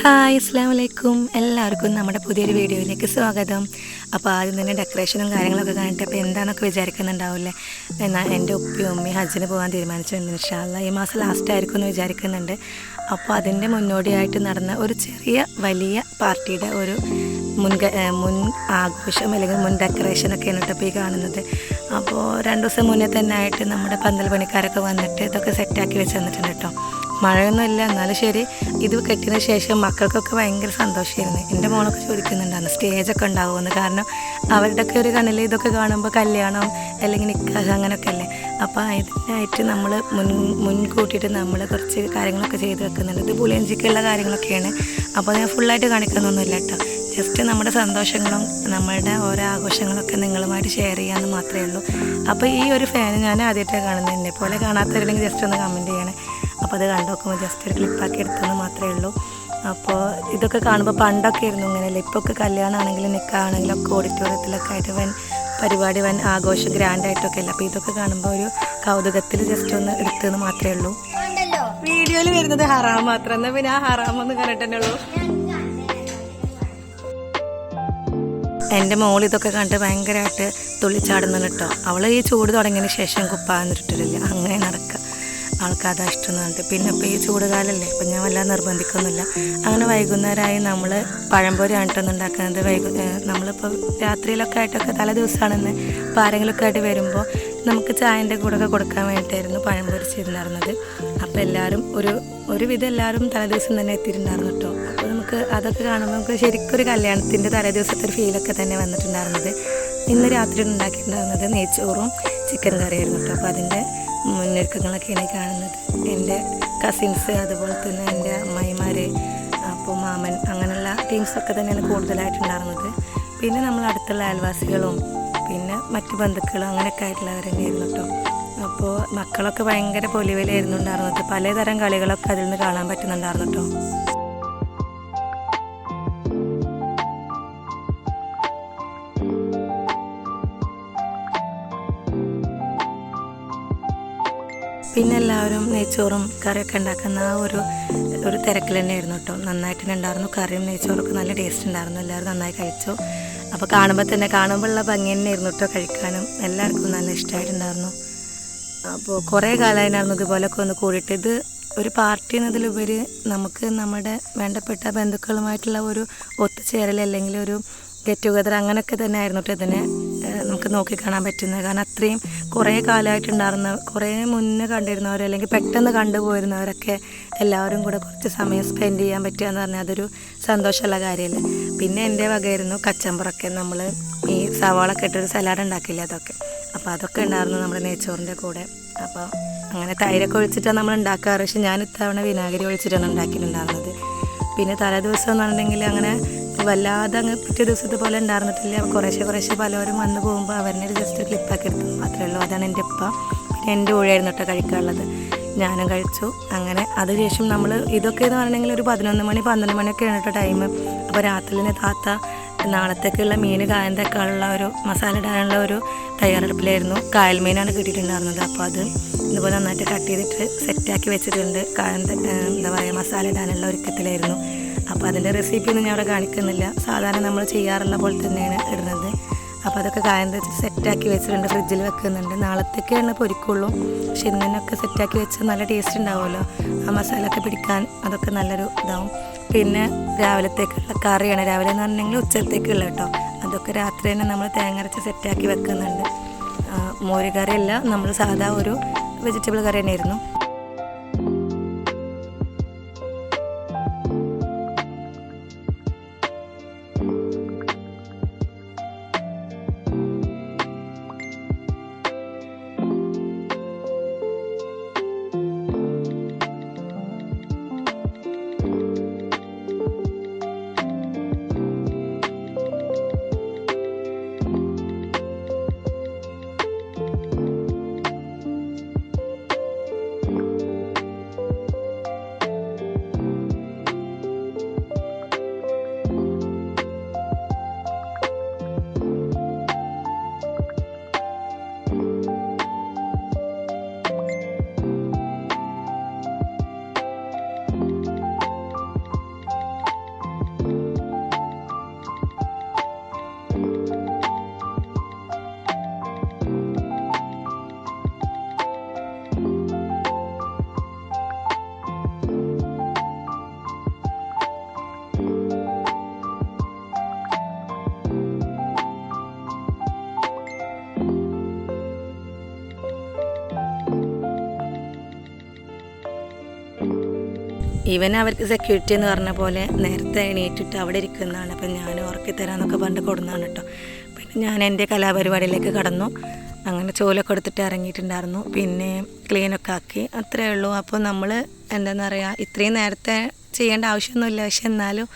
Hi അസ്സലാമു അലൈക്കും. എല്ലാവർക്കും നമ്മുടെ പുതിയൊരു വീഡിയോയിലേക്ക് സ്വാഗതം. അപ്പോൾ ആദ്യം തന്നെ ഡെക്കറേഷനും കാര്യങ്ങളൊക്കെ കണ്ടിട്ട് അപ്പോൾ എന്താണെന്നൊക്കെ വിചാരിക്കുന്നുണ്ടാവില്ലേ. എന്നാൽ എൻ്റെ ഉപ്പയും ഉമ്മയും ഹജ്ജിന് പോകാൻ തീരുമാനിച്ചിട്ടുണ്ട്. ഇൻഷാ അല്ലാഹ് ഈ മാസം ലാസ്റ്റ് ആയിരിക്കും എന്ന് വിചാരിക്കുന്നുണ്ട്. അപ്പോൾ അതിൻ്റെ മുന്നോടിയായിട്ട് നടന്ന ഒരു ചെറിയ വലിയ പാർട്ടിയുടെ ഒരു മുൻ ആഘോഷം അല്ലെങ്കിൽ മുൻ ഡെക്കറേഷനൊക്കെയാണ് കേട്ടോ ഇപ്പോൾ ഈ കാണുന്നത്. അപ്പോൾ 2 ദിവസം മുന്നേ തന്നെ ആയിട്ട് നമ്മുടെ പന്തൽ പണിക്കാരൊക്കെ വന്നിട്ട് ഇതൊക്കെ സെറ്റാക്കി വെച്ച് തന്നിട്ടുണ്ട് കേട്ടോ. മഴയൊന്നും ഇല്ല, എന്നാലും ശരി. ഇത് കെട്ടിയതിന് ശേഷം മക്കൾക്കൊക്കെ ഭയങ്കര സന്തോഷമായിരുന്നു. എൻ്റെ മോളൊക്കെ ചോദിക്കുന്നുണ്ടായിരുന്നു സ്റ്റേജൊക്കെ ഉണ്ടാവുമെന്ന്. കാരണം അവരുടെയൊക്കെ ഒരു കണ്ണിൽ ഇതൊക്കെ കാണുമ്പോൾ കല്യാണം അല്ലെങ്കിൽ നിക്കാഹ് അങ്ങനെയൊക്കെ അല്ലേ. അപ്പോൾ ഇതിനായിട്ട് നമ്മൾ മുൻകൂട്ടിയിട്ട് നമ്മൾ കുറച്ച് കാര്യങ്ങളൊക്കെ ചെയ്ത് വെക്കുന്നുണ്ട്. ഇത് പുളിയഞ്ചിക്കുള്ള കാര്യങ്ങളൊക്കെയാണ്. അപ്പോൾ ഞാൻ ഫുള്ളായിട്ട് കാണിക്കുന്നൊന്നുമില്ല കേട്ടോ. ജസ്റ്റ് നമ്മുടെ സന്തോഷങ്ങളും നമ്മളുടെ ഓരോ ആഘോഷങ്ങളൊക്കെ നിങ്ങളുമായിട്ട് ഷെയർ ചെയ്യാമെന്ന് മാത്രമേ ഉള്ളൂ. അപ്പോൾ ഈ ഒരു ഫാന് ഞാൻ ആദ്യമായിട്ടാണ് കാണുന്നത്. എന്നെ പോലെ കാണാത്തവരുണ്ടെങ്കിൽ ജസ്റ്റ് ഒന്ന് കമൻറ്റ് ചെയ്യണേ. അപ്പോൾ അത് കണ്ടു നോക്കുമ്പോൾ ജസ്റ്റ് ഒരു ക്ലിപ്പാക്കി എടുത്തെന്ന് മാത്രമേ ഉള്ളൂ. അപ്പോൾ ഇതൊക്കെ കാണുമ്പോൾ പണ്ടൊക്കെ ആയിരുന്നു ഇങ്ങനെയല്ലേ. ഇപ്പൊക്കെ കല്യാണമാണെങ്കിലും നിൽക്കുകയാണെങ്കിലും ഒക്കെ ഓഡിറ്റോറിയത്തിലൊക്കെ ആയിട്ട് പരിപാടി ആഘോഷം ഗ്രാൻഡായിട്ടൊക്കെ അല്ല. അപ്പോൾ ഇതൊക്കെ കാണുമ്പോൾ ഒരു കൗതുകത്തിൽ ജസ്റ്റ് ഒന്ന് എടുത്തെന്ന് മാത്രമേ ഉള്ളൂ. വീഡിയോയിൽ വരുന്നത് ഹറാം മാത്രം. എന്നാൽ പിന്നെ ആ ഹറാമെന്ന് കണ്ടിട്ടേ ഉള്ളൂ. എൻ്റെ മോൾ ഇതൊക്കെ കണ്ട് ഭയങ്കരമായിട്ട് തുള്ളിച്ചാടുന്നുണ്ട് കേട്ടോ. അവൾ ഈ ചൂട് തുടങ്ങിയതിന് ശേഷം കുപ്പാന്നിട്ടിട്ടില്ല, അങ്ങനെ നടക്കുക. ആൾക്ക് അതാ ഇഷ്ടം എന്ന് പറഞ്ഞിട്ട്. പിന്നെ ഇപ്പോൾ ഈ ചൂട് കാലമല്ലേ, ഇപ്പം ഞാൻ വല്ലാതെ നിർബന്ധിക്കൊന്നുമില്ല. അങ്ങനെ വൈകുന്നേരമായി നമ്മൾ പഴംപൊരിയാണ് കേട്ടോ ഉണ്ടാക്കുന്നത്. നമ്മളിപ്പോൾ രാത്രിയിലൊക്കെ ആയിട്ടൊക്കെ തലേ ദിവസമാണെന്ന് ഇപ്പോൾ ആരെങ്കിലുമൊക്കെ ആയിട്ട് വരുമ്പോൾ നമുക്ക് ചായൻ്റെ കൂടെയൊക്കെ കൊടുക്കാൻ വേണ്ടിയിട്ടായിരുന്നു പഴം പൊരിച്ചിരുന്നായിരുന്നത്. അപ്പോൾ എല്ലാവരും ഒരുവിധം എല്ലാവരും തലേ ദിവസം തന്നെ എത്തിയിട്ടുണ്ടായിരുന്നു കേട്ടോ. അപ്പോൾ നമുക്ക് അതൊക്കെ കാണുമ്പോൾ നമുക്ക് ശരിക്കൊരു കല്യാണത്തിൻ്റെ തലേ ദിവസത്തെ ഒരു ഫീലൊക്കെ തന്നെ വന്നിട്ടുണ്ടായിരുന്നത്. ഇന്ന് രാത്രി ഉണ്ടാക്കിയിട്ടുണ്ടായിരുന്നത് നെയ്ച്ചോറും ചിക്കൻ കറിയായിരുന്നു കേട്ടോ. അപ്പോൾ അതിൻ്റെ മുന്നൊരുക്കങ്ങളൊക്കെയാണ് കാണുന്നത്. എൻ്റെ കസിൻസ്, അതുപോലെ തന്നെ എൻ്റെ അമ്മായിമാർ, അപ്പോൾ മാമൻ, അങ്ങനെയുള്ള ടീംസൊക്കെ തന്നെയാണ് കൂടുതലായിട്ടുണ്ടായിരുന്നത്. പിന്നെ നമ്മൾ അടുത്തുള്ള അയൽവാസികളും പിന്നെ മറ്റ് ബന്ധുക്കളും അങ്ങനെയൊക്കെ ആയിട്ടുള്ളവർ തന്നെയായിരുന്നു കേട്ടോ. അപ്പോൾ മക്കളൊക്കെ ഭയങ്കര പൊലിവിലായിരുന്നു ഉണ്ടായിരുന്നത്. പലതരം കളികളൊക്കെ അതിൽ നിന്ന് കാണാൻ പറ്റുന്നുണ്ടായിരുന്നു കേട്ടോ. പിന്നെ എല്ലാവരും നെയ്ച്ചോറും കറിയൊക്കെ ഉണ്ടാക്കുന്ന ആ ഒരു തിരക്കിൽ തന്നെയായിരുന്നു കേട്ടോ. നന്നായിട്ട് തന്നെ ഉണ്ടായിരുന്നു. കറിയും നെയ്ച്ചോറൊക്കെ നല്ല ടേസ്റ്റ് ഉണ്ടായിരുന്നു. എല്ലാവരും നന്നായി കഴിച്ചു. അപ്പോൾ കാണുമ്പോഴുള്ള ഭംഗി തന്നെയായിരുന്നു കേട്ടോ കഴിക്കാനും. എല്ലാവർക്കും നല്ല ഇഷ്ടമായിട്ടുണ്ടായിരുന്നു. അപ്പോൾ കുറേ കാലമായിരുന്നു ഇതുപോലൊക്കെ ഒന്ന് കൂടിയിട്ട്. ഇത് ഒരു പാർട്ടി എന്നതിലുപരി നമുക്ക് നമ്മുടെ വേണ്ടപ്പെട്ട ബന്ധുക്കളുമായിട്ടുള്ള ഒരു ഒത്തുചേരൽ അല്ലെങ്കിൽ ഒരു ഗെറ്റ് ടുഗദർ അങ്ങനെയൊക്കെ തന്നെ ആയിരുന്നു കേട്ടോ ഇതിനെ നമുക്ക് നോക്കിക്കാണാൻ പറ്റുന്നത്. കാരണം അത്രയും കുറേ കാലമായിട്ടുണ്ടായിരുന്ന, കുറേ മുന്നേ കണ്ടിരുന്നവർ അല്ലെങ്കിൽ പെട്ടെന്ന് കണ്ടുപോയിരുന്നവരൊക്കെ എല്ലാവരും കൂടെ കുറച്ച് സമയം സ്പെൻഡ് ചെയ്യാൻ പറ്റുക എന്ന് പറഞ്ഞാൽ അതൊരു സന്തോഷമുള്ള കാര്യമല്ലേ. പിന്നെ എൻ്റെ വകയായിരുന്നു കച്ചമ്പറൊക്കെ. നമ്മൾ ഈ സവാളൊക്കെ ഇട്ടൊരു സലാഡ് ഉണ്ടാക്കില്ല, അതൊക്കെ. അപ്പോൾ അതൊക്കെ ഉണ്ടായിരുന്നു നമ്മുടെ നെയ്ച്ചോറിൻ്റെ കൂടെ. അപ്പോൾ അങ്ങനെ തൈരൊക്കെ ഒഴിച്ചിട്ടാണ് നമ്മൾ ഉണ്ടാക്കാറ്. പക്ഷെ ഞാൻ ഇത്തവണ വിനാഗിരി ഒഴിച്ചിട്ടാണ് ഉണ്ടാക്കിയിട്ടുണ്ടായിരുന്നത്. പിന്നെ തലേ ദിവസം എന്ന് പറഞ്ഞിട്ടുണ്ടെങ്കിൽ അങ്ങനെ വല്ലാതെ അങ്ങ് പിറ്റേ ദിവസത്തെ പോലെ ഉണ്ടായിരുന്നിട്ടില്ല. കുറേശ്ശെ പലവരും വന്ന് പോകുമ്പോൾ അവരുടെ ജസ്റ്റ് ക്ലിപ്പാക്കി എടുത്തു മാത്രമേ ഉള്ളൂ. അതാണ് എൻ്റെ ഉപ്പ. പിന്നെ എൻ്റെ ഊഴായിരുന്നു കേട്ടോ കഴിക്കാനുള്ളത്. ഞാനും കഴിച്ചു. അങ്ങനെ അതിനുശേഷം നമ്മൾ ഇതൊക്കെ എന്ന് പറഞ്ഞിട്ടുണ്ടെങ്കിൽ ഒരു 11 മണി 12 മണിയൊക്കെയാണ് കേട്ടോ ടൈം. അപ്പോൾ രാത്രി തന്നെ താത്ത നാളത്തേക്കുള്ള മീൻ കായന്തൊക്കെയുള്ള ഒരു മസാല ഇടാനുള്ള ഒരു തയ്യാറെടുപ്പിലായിരുന്നു. കായൽ മീനാണ് കിട്ടിയിട്ടുണ്ടായിരുന്നത്. അപ്പോൾ അത് ഇതുപോലെ നന്നായിട്ട് കട്ട് ചെയ്തിട്ട് സെറ്റാക്കി വെച്ചിട്ടുണ്ട്. എന്താ പറയുക, മസാല ഇടാനുള്ള ഒരുക്കത്തിലായിരുന്നു. അപ്പോൾ അതിൻ്റെ റെസിപ്പിയൊന്നും ഞാൻ അവിടെ കാണിക്കുന്നില്ല. സാധാരണ നമ്മൾ ചെയ്യാറുള്ള പോലെ തന്നെയാണ് ഇടുന്നത്. അപ്പോൾ അതൊക്കെ കായം വെച്ച് സെറ്റാക്കി വെച്ചിട്ടുണ്ട്, ഫ്രിഡ്ജിൽ വെക്കുന്നുണ്ട്. നാളത്തേക്കാണ് പൊരിക്കുള്ളൂ. പക്ഷെ ഇന്നൊക്കെ സെറ്റാക്കി വെച്ച് നല്ല ടേസ്റ്റ് ഉണ്ടാവുമല്ലോ, ആ മസാലയൊക്കെ പിടിക്കാൻ. അതൊക്കെ നല്ലൊരു ഇതാവും. പിന്നെ രാവിലത്തേക്കുള്ള കറിയാണ്. രാവിലെ എന്ന് പറഞ്ഞിട്ടുണ്ടെങ്കിൽ ഉച്ചത്തേക്കുള്ള കേട്ടോ. അതൊക്കെ രാത്രി തന്നെ നമ്മൾ തേങ്ങ അരച്ച് സെറ്റാക്കി വെക്കുന്നുണ്ട്. മോര് കറിയല്ല, നമ്മൾ സാധാ ഒരു വെജിറ്റബിൾ കറി തന്നെയായിരുന്നു. ഈവൻ അവർക്ക് സെക്യൂരിറ്റി എന്ന് പറഞ്ഞ പോലെ നേരത്തെ എണീറ്റിട്ട് അവിടെ ഇരിക്കുന്നതാണ്. അപ്പം ഞാൻ ഉറക്കി തരാമെന്നൊക്കെ പറഞ്ഞിട്ട് കൊടുന്നതാണ് കേട്ടോ. പിന്നെ ഞാൻ എൻ്റെ കലാപരിപാടിയിലേക്ക് കടന്നു. അങ്ങനെ ചോലൊക്കെ എടുത്തിട്ട് ഇറങ്ങിയിട്ടുണ്ടായിരുന്നു. പിന്നെ ക്ലീനൊക്കെ ആക്കി, അത്രയേ ഉള്ളൂ. അപ്പോൾ നമ്മൾ എന്താണെന്ന് പറയുക, ഇത്രയും നേരത്തെ ചെയ്യേണ്ട ആവശ്യമൊന്നുമില്ല. പക്ഷെ എന്നാലും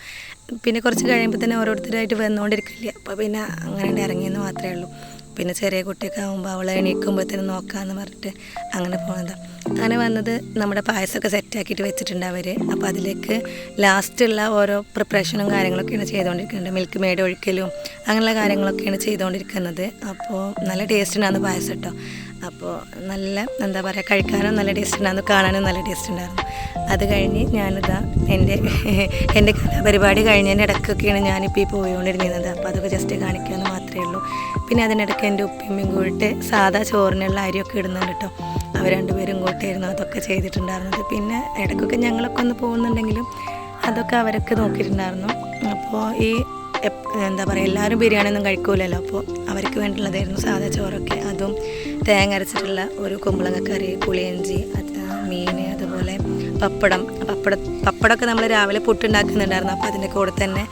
പിന്നെ കുറച്ച് കഴിയുമ്പോൾ തന്നെ ഓരോരുത്തരായിട്ട് വന്നുകൊണ്ടിരിക്കില്ല. അപ്പോൾ പിന്നെ അങ്ങനെ ഇറങ്ങിയെന്ന് മാത്രമേ ഉള്ളൂ. പിന്നെ ചെറിയ കുട്ടിയൊക്കെ ആകുമ്പോൾ അവളെ എണീക്കുമ്പോഴത്തേനും നോക്കാമെന്ന് പറഞ്ഞിട്ട് അങ്ങനെ പോകുന്നതാണ്. അങ്ങനെ വന്നത് നമ്മുടെ പായസമൊക്കെ സെറ്റാക്കിയിട്ട് വെച്ചിട്ടുണ്ട് അവർ. അപ്പോൾ അതിലേക്ക് ലാസ്റ്റുള്ള ഓരോ പ്രിപ്പറേഷനും കാര്യങ്ങളൊക്കെയാണ് ചെയ്തുകൊണ്ടിരിക്കുന്നത്. മിൽക്ക് മെയ്ഡ് ഒഴിക്കലും അങ്ങനെയുള്ള കാര്യങ്ങളൊക്കെയാണ് ചെയ്തുകൊണ്ടിരിക്കുന്നത്. അപ്പോൾ നല്ല ടേസ്റ്റ് ഉണ്ടായിരുന്നു പായസം കേട്ടോ. അപ്പോൾ നല്ല എന്താ പറയുക, കഴിക്കാനും നല്ല ടേസ്റ്റ് ഉണ്ടായിരുന്നു, കാണാനും നല്ല ടേസ്റ്റ് ഉണ്ടായിരുന്നു. അത് കഴിഞ്ഞ് ഞാനിതാ എൻ്റെ കലാപരിപാടി കഴിഞ്ഞതിൻ്റെ ഇടയ്ക്കൊക്കെയാണ് ഞാനിപ്പോൾ ഈ പോയിക്കൊണ്ടിരുന്നത്. അപ്പോൾ അതൊക്കെ ജസ്റ്റ് കാണിക്കാമെന്ന് മാത്രമേ ഉള്ളൂ. പിന്നെ അതിനിടയ്ക്ക് എൻ്റെ ഉപ്പിമ്മയും കൂടിയിട്ട് സാധാ ചോറിനുള്ള അരിയൊക്കെ ഇടുന്നുണ്ട് കേട്ടോ. അവർ രണ്ടുപേരും കൂട്ടിയായിരുന്നു അതൊക്കെ ചെയ്തിട്ടുണ്ടായിരുന്നത്. പിന്നെ ഇടയ്ക്കൊക്കെ ഞങ്ങളൊക്കെ ഒന്ന് പോകുന്നുണ്ടെങ്കിലും അതൊക്കെ അവരൊക്കെ നോക്കിയിട്ടുണ്ടായിരുന്നു. അപ്പോൾ ഈ എന്താ പറയുക, എല്ലാവരും ബിരിയാണി ഒന്നും കഴിക്കൂലല്ലോ. അപ്പോൾ അവർക്ക് വേണ്ടിയുള്ളതായിരുന്നു സാധാ ചോറൊക്കെ. അതും തേങ്ങ അരച്ചിട്ടുള്ള ഒരു കുമ്പളങ്ങ കറി, പുളിയഞ്ചി, മീൻ, അതുപോലെ പപ്പടമൊക്കെ നമ്മൾ രാവിലെ പുട്ടുണ്ടാക്കുന്നുണ്ടായിരുന്നു. അപ്പോൾ അതിൻ്റെ കൂടെ തന്നെ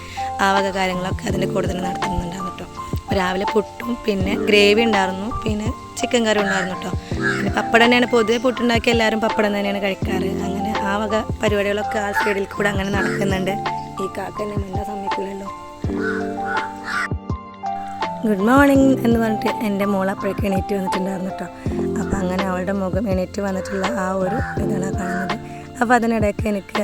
ആ വക കാര്യങ്ങളൊക്കെ അതിൻ്റെ കൂടെ തന്നെ നടത്തുന്നുണ്ടായിരുന്നു കേട്ടോ. രാവിലെ പുട്ടും പിന്നെ ഗ്രേവി ഉണ്ടായിരുന്നു, പിന്നെ ചിക്കൻ കറി ഉണ്ടായിരുന്നു കേട്ടോ. പിന്നെ പപ്പടം തന്നെയാണ് പൊതുവെ പുട്ടുണ്ടാക്കി എല്ലാവരും പപ്പടം തന്നെയാണ് കഴിക്കാറ്. അങ്ങനെ ആ വക പരിപാടികളൊക്കെ ആ സൈഡിൽ കൂടെ അങ്ങനെ നടക്കുന്നുണ്ട്. ഈ കാക്ക എന്നെ മിണ്ടാൻ സമ്മതിക്കില്ലല്ലോ. ഗുഡ് മോർണിംഗ് എന്ന് പറഞ്ഞിട്ട് എൻ്റെ മോൾ അപ്പോഴേക്ക് എണീറ്റ് വന്നിട്ടുണ്ടായിരുന്നു കേട്ടോ. അപ്പോൾ അങ്ങനെ അവളുടെ മുഖം എണീറ്റ് വന്നിട്ടുള്ള ആ ഒരു ഇതാണ് കാണുന്നത്. അപ്പോൾ അതിനിടയ്ക്ക് എനിക്ക്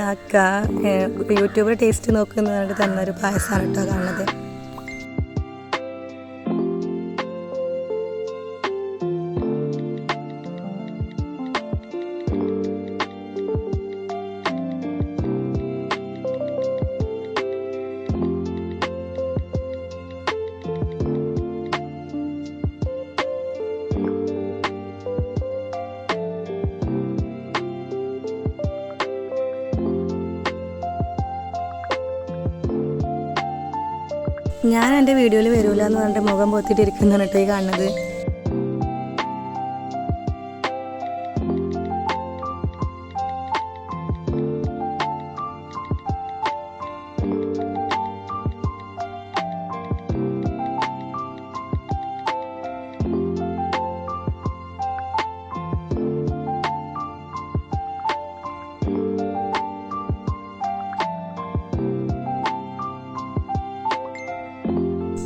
യൂട്യൂബിൽ ടേസ്റ്റ് നോക്കുന്നതുകൊണ്ട് തന്നൊരു പായസമാണ് കേട്ടോ കാണുന്നത്. ഞാൻ എൻ്റെ വീഡിയോയിൽ വരില്ല എന്ന് പറഞ്ഞിട്ട് മുഖം പൊത്തിയിട്ടിരിക്കുന്നതാണ് കേട്ടോ ഈ കാണുന്നത്.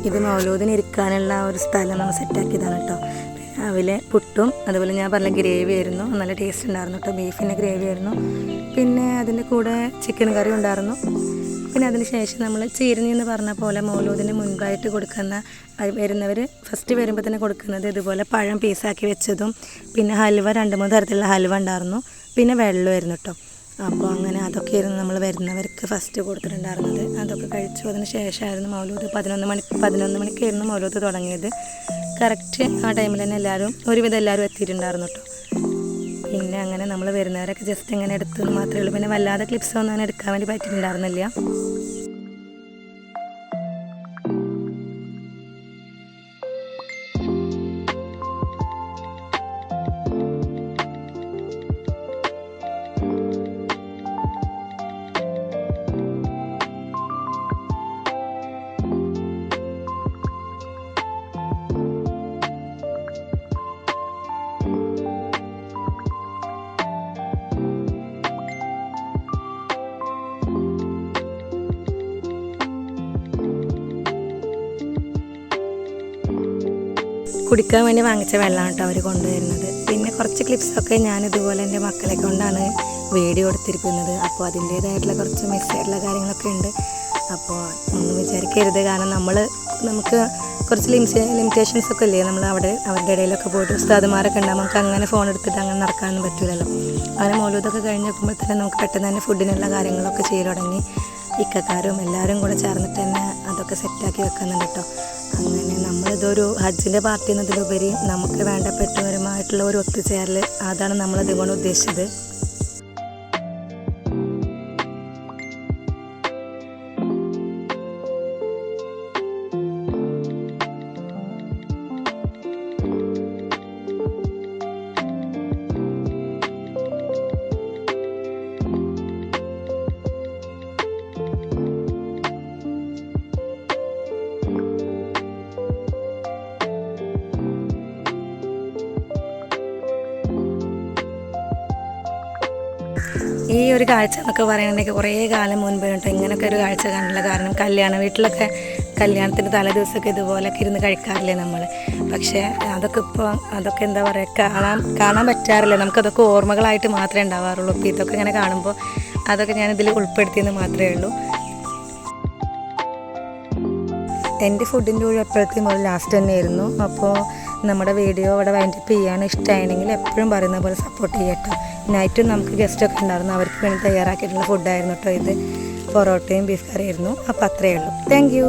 ഇത് മൗലൂദിന് ഇരിക്കാനുള്ള ഒരു സ്ഥലം നമ്മൾ സെറ്റാക്കിയതാണ് കേട്ടോ. രാവിലെ പുട്ടും അതുപോലെ ഞാൻ പറഞ്ഞ ഗ്രേവി ആയിരുന്നു, നല്ല ടേസ്റ്റ് ഉണ്ടായിരുന്നു കേട്ടോ. ബീഫിൻ്റെ ഗ്രേവി ആയിരുന്നു. പിന്നെ അതിൻ്റെ കൂടെ ചിക്കൻ കറി ഉണ്ടായിരുന്നു. പിന്നെ അതിന് ശേഷം നമ്മൾ ചീരണി എന്ന് പറഞ്ഞ പോലെ മൗലൂദിന് മുൻപായിട്ട് കൊടുക്കുന്ന വരുന്നവർ ഫസ്റ്റ് വരുമ്പോൾ തന്നെ കൊടുക്കുന്നത് ഇതുപോലെ പഴം പീസാക്കി വെച്ചതും പിന്നെ ഹൽവ, 2-3 തരത്തിലുള്ള ഹൽവ ഉണ്ടായിരുന്നു. പിന്നെ വെള്ളമായിരുന്നു കേട്ടോ. അപ്പോൾ അങ്ങനെ അതൊക്കെയായിരുന്നു നമ്മൾ വരുന്നവർക്ക് ഫസ്റ്റ് കൊടുത്തിട്ടുണ്ടായിരുന്നത്. അതൊക്കെ കഴിച്ചു. അതിന് ശേഷമായിരുന്നു മൗലൂദ്. 11 മണിക്കായിരുന്നു മൗലൂദ് തുടങ്ങിയത്. കറക്റ്റ് ആ ടൈമിൽ തന്നെ ഒരുവിധം എല്ലാവരും എത്തിയിട്ടുണ്ടായിരുന്നു കേട്ടോ. പിന്നെ അങ്ങനെ നമ്മൾ വരുന്നവരൊക്കെ ജസ്റ്റ് ഇങ്ങനെ എടുത്തെന്ന് മാത്രമേ ഉള്ളൂ. പിന്നെ വല്ലാതെ ക്ലിപ്സൊന്നും അങ്ങനെ എടുക്കാൻ വേണ്ടി പറ്റിയിട്ടുണ്ടായിരുന്നില്ല. കുടിക്കാൻ വേണ്ടി വാങ്ങിച്ച വെള്ളമാണ് കേട്ടോ അവർ കൊണ്ടുവരുന്നത്. പിന്നെ കുറച്ച് ക്ലിപ്സൊക്കെ ഞാനിതുപോലെ എൻ്റെ മക്കളെ കൊണ്ടാണ് വീഡിയോ എടുത്തിരിക്കുന്നത്. അപ്പോൾ അതിൻ്റേതായിട്ടുള്ള കുറച്ച് മിസ്സായിട്ടുള്ള കാര്യങ്ങളൊക്കെ ഉണ്ട്. അപ്പോൾ ഒന്നും വിചാരിക്കരുത്. കാരണം നമുക്ക് കുറച്ച് ലിമിറ്റേഷൻസൊക്കെ ഇല്ലേ. നമ്മൾ അവരുടെ ഇടയിലൊക്കെ പോയിട്ട് ഉസ്താദുമാരൊക്കെ ഉണ്ടാകും. നമുക്ക് അങ്ങനെ ഫോൺ എടുത്തിട്ട് അങ്ങനെ നടക്കാനൊന്നും പറ്റില്ലല്ലോ. അങ്ങനെ മൗലൂദൊക്കെ കഴിഞ്ഞ് നോക്കുമ്പോൾ തന്നെ നമുക്ക് പെട്ടെന്ന് തന്നെ ഫുഡിനുള്ള കാര്യങ്ങളൊക്കെ ചെയ്തു തുടങ്ങി. ഇക്കക്കാരും എല്ലാവരും കൂടെ ചേർന്നിട്ട് തന്നെ അതൊക്കെ സെറ്റാക്കി വെക്കുന്നുണ്ട് കേട്ടോ. അങ്ങനെ നമ്മളിതൊരു ഹജ്ജിൻ്റെ പാർട്ടി എന്നതിലുപരി നമുക്ക് വേണ്ടപ്പെട്ടവരുമായിട്ടുള്ള ഒരു ഒത്തുചേരൽ, അതാണ് നമ്മളിതുകൊണ്ട് ഉദ്ദേശിച്ചത്. ഈ ഒരു കാഴ്ച എന്നൊക്കെ പറയുകയാണെങ്കിൽ കുറേ കാലം മുൻപ് കേട്ടോ ഇങ്ങനെയൊക്കെ ഒരു കാഴ്ച കണ്ടില്ല. കാരണം കല്യാണ വീട്ടിലൊക്കെ കല്യാണത്തിൻ്റെ തലേ ദിവസമൊക്കെ ഇതുപോലൊക്കെ ഇരുന്ന് കഴിക്കാറില്ലേ നമ്മൾ. പക്ഷേ അതൊക്കെ എന്താ പറയുക, കാണാൻ പറ്റാറില്ല. നമുക്കതൊക്കെ ഓർമ്മകളായിട്ട് മാത്രമേ ഉണ്ടാവാറുള്ളൂ. അപ്പോൾ ഇതൊക്കെ ഇങ്ങനെ കാണുമ്പോൾ അതൊക്കെ ഞാനിതിൽ ഉൾപ്പെടുത്തിയെന്ന് മാത്രമേ ഉള്ളൂ. എൻ്റെ ഫുഡിൻ്റെ കൂടെ എപ്പോഴത്തേക്കും മുതൽ ലാസ്റ്റ് തന്നെയായിരുന്നു. അപ്പോൾ നമ്മുടെ വീഡിയോ ഇവിടെ വൈൻഡപ്പ് ചെയ്യാണ്. ഇഷ്ടമായിരുന്നെങ്കിൽ എപ്പോഴും പറയുന്ന പോലെ സപ്പോർട്ട് ചെയ്യട്ടോ. നൈറ്റും നമുക്ക് ഗസ്റ്റൊക്കെ ഉണ്ടായിരുന്നു, അവർക്ക് വേണ്ടി തയ്യാറാക്കിയിട്ടുള്ള ഫുഡായിരുന്നു കേട്ടോ ഇത്. പൊറോട്ടയും ബീഫ് കറിയായിരുന്നു. അപ്പോൾ അത്രയേ ഉള്ളൂ. Thank you.